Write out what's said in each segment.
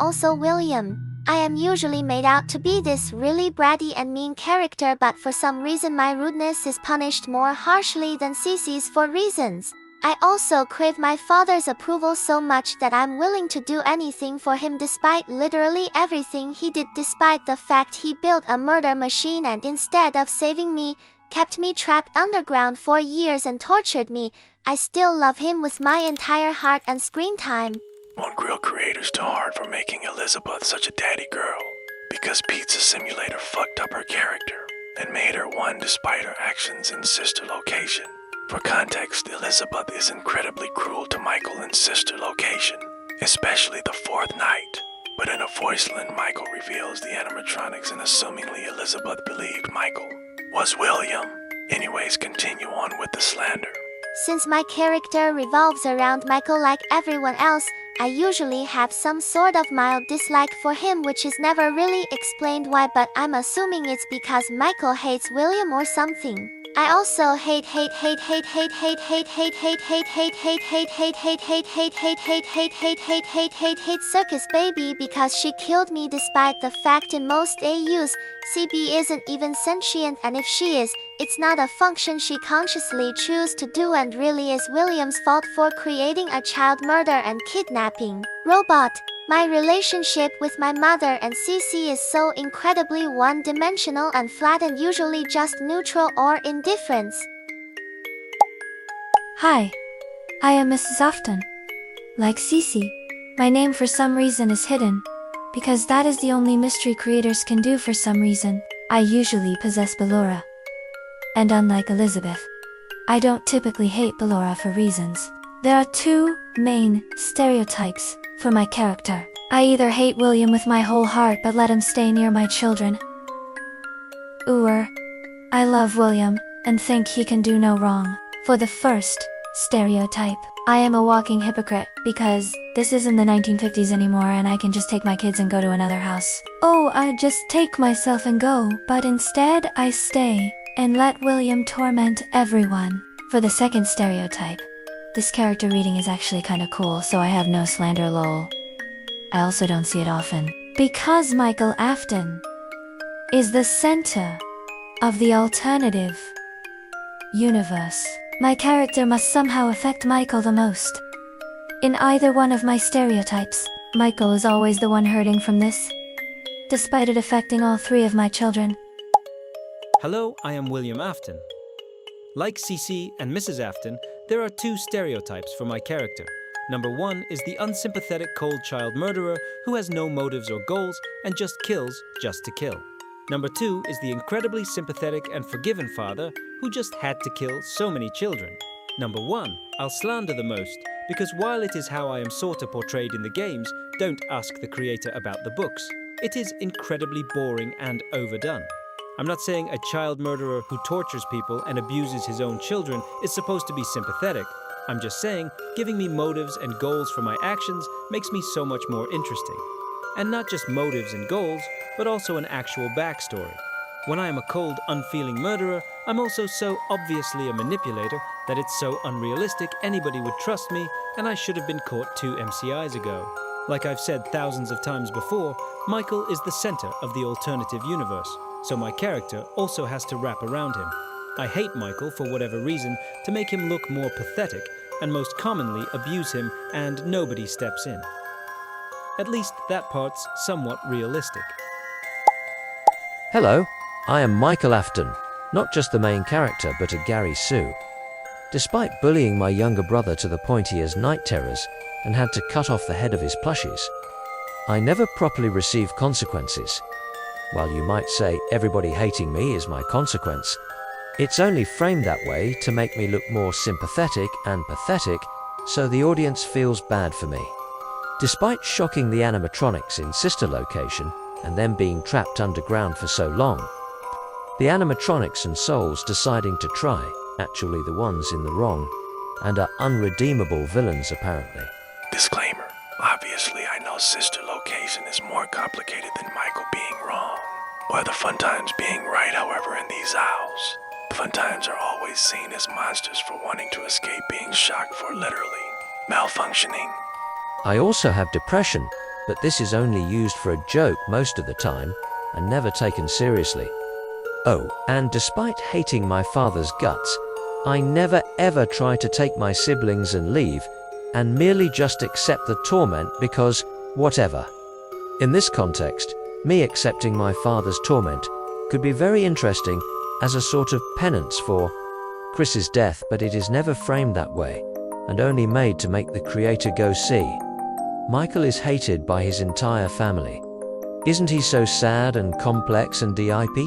also William. I am usually made out to be this really bratty and mean character, but for some reason my rudeness is punished more harshly than 𝑐𝑐's for reasons. I also crave my father's approval so much that I'm willing to do anything for him despite literally everything he did, despite the fact he built a murder machine and instead of saving me, kept me trapped underground for years and tortured me. I still love him with my entire heart and screen time. Want grill creators too hard for making 𝐿𝐿izabeth such a daddy girl, because Pizza Simulator fucked up her character and made her one despite her actions in sister location. For context, 𝐿𝐿izabeth is incredibly cruel to Michael in sister location, especially the fourth night. But in a voice line, Michael reveals the animatronics and assumingly 𝐿𝐿izabeth believed Michael was William. Anyways, continue on with the slander. Since my character revolves around Michael like everyone else, I usually have some sort of mild dislike for him, which is never really explained why, but I'm assuming it's because Michael hates William or something. I also hate Circus Baby because she killed me despite the fact in most AUs, CB isn't even sentient, and if she is, it's not a function she consciously chooses to do and really is William's fault for creating a child murder and kidnapping robot. My relationship with my mother and 𝑐𝑐 is so incredibly one-dimensional and flat and usually just neutral or indifference. Hi, I am Mrs. Afton. Like 𝑐𝑐, my name for some reason is hidden, because that is the only mystery creators can do for some reason. I usually possess 𝐵𝒁𝒆𝒄. And unlike 𝐿𝐿izabeth, I don't typically hate 𝐵𝒁𝒄 for reasons. There are two main stereotypes for my character. I either hate William with my whole heart but let him stay near my children, or I love William and think he can do no wrong. For the first stereotype, I am a walking hypocrite because this isn't the 1950s anymore and I can just take my kids and go to another house. Oh, I just take myself and go, but instead I stay and let William torment everyone. For the second stereotype, this character reading is actually kinda cool, so I have no slander lol. I also don't see it often. Because Michael Afton is the center of the alternative universe, my character must somehow affect Michael the most. In either one of my stereotypes, Michael is always the one hurting from this, despite it affecting all three of my children. Hello, I am William Afton. Like 𝑐𝑐 and Mrs. Afton, there are two stereotypes for my character. Number one is the unsympathetic cold child murderer who has no motives or goals and just kills just to kill. Number two is the incredibly sympathetic and forgiving father who just had to kill so many children. Number one, I'll slander the most, because while it is how I am sorta portrayed in the games, don't ask the creator about the books. It is incredibly boring and overdone. I'm not saying a child murderer who tortures people and abuses his own children is supposed to be sympathetic. I'm just saying, giving me motives and goals for my actions makes me so much more interesting. And not just motives and goals, but also an actual backstory. When I am a cold, unfeeling murderer, I'm also so obviously a manipulator that it's so unrealistic anybody would trust me, and I should have been caught 2 MCIs ago. Like I've said thousands of times before, Michael is the center of the alternative universe, so my character also has to wrap around him. I hate Michael for whatever reason to make him look more pathetic, and most commonly abuse him, and nobody steps in. At least that part's somewhat realistic. Hello, I am Michael Afton, not just the main character but a 𝐷𝐸. Despite bullying my younger brother to the point he has night terrors and had to cut off the head of his plushies, I never properly received consequences. While you might say everybody hating me is my consequence, it's only framed that way to make me look more sympathetic and pathetic, so the audience feels bad for me. Despite shocking the animatronics in sister location and them being trapped underground for so long, the animatronics and souls deciding to try, actually the ones in the wrong, and are unredeemable villains apparently. Disclaimer. Obviously, I know sister location is more complicated than Michael being wrong, or the fun times being right. However, in these owls, the fun times are always seen as monsters for wanting to escape being shocked for literally malfunctioning. I also have depression, but this is only used for a joke most of the time and never taken seriously. Oh, and despite hating my father's guts, I never ever try to take my siblings and leave, and merely just accept the torment because whatever. In this context, me accepting my father's torment could be very interesting as a sort of penance for Chris's death, but it is never framed that way, and only made to make the creator go see. Michael is hated by his entire family. Isn't he so sad and complex and DIP?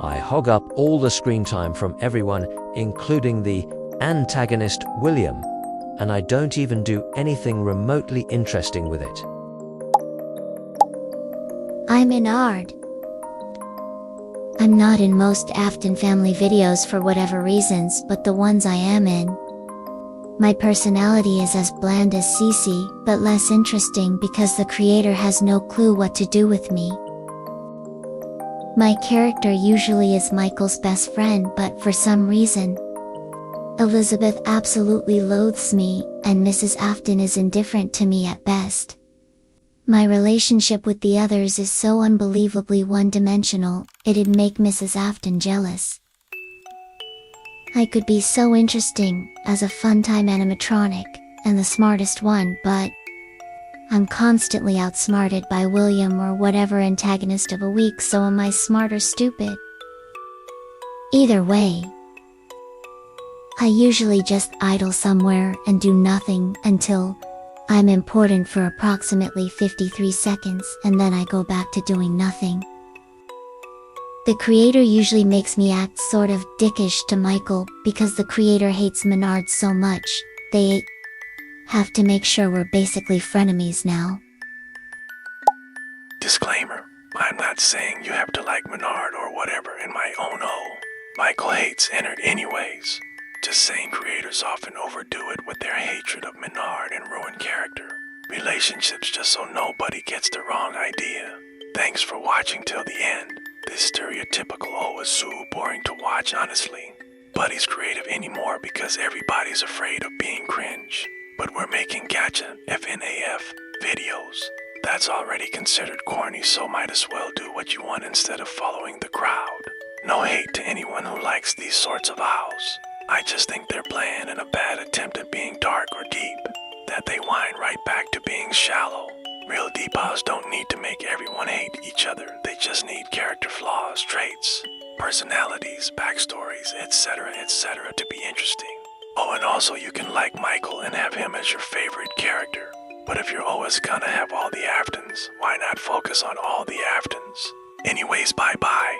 I hog up all the screen time from everyone, including the antagonist William, and I don't even do anything remotely interesting with it. I'm in art. I'm not in most Afton family videos for whatever reasons, but the ones I am in, my personality is as bland as 𝐶𝐶, but less interesting because the creator has no clue what to do with me. My character usually is Michael's best friend, but for some reason, Elizabeth absolutely loathes me, and Mrs. Afton is indifferent to me at best. My relationship with the others is so unbelievably one-dimensional, it'd make Mrs. Afton jealous. I could be so interesting as a fun-time animatronic, and the smartest one, but I'm constantly outsmarted by William or whatever antagonist of a week, so am I smart or stupid? Either way, I usually just idle somewhere and do nothing until I'm important for approximately 53 seconds, and then I go back to doing nothing. The creator usually makes me act sort of dickish to Michael because the creator hates Menard so much, they have to make sure we're basically frenemies now. Disclaimer. I'm not saying you have to like Menard or whatever in my own Michael hates Ennard anyways. Just saying creators often overdo it with their hatred of Menard and ruin character relationships just so nobody gets the wrong idea. Thanks for watching till the end. This stereotypical is so boring to watch, honestly. Buddy's creative anymore because everybody's afraid of being cringe. But we're making gacha FNAF videos. That's already considered corny, so might as well do what you want instead of following the crowd. No hate to anyone who likes these sorts of owls. I just think they're bland and a bad attempt at being dark or deep, that they whine right back to being shallow. Real deep owls don't need to make everyone hate each other, they just need character flaws, traits, personalities, backstories, etc. to be interesting. Oh, and also you can like Michael and have him as your favorite character. But if you're always gonna have all the Aftons, why not focus on all the Aftons? Anyways, bye-bye.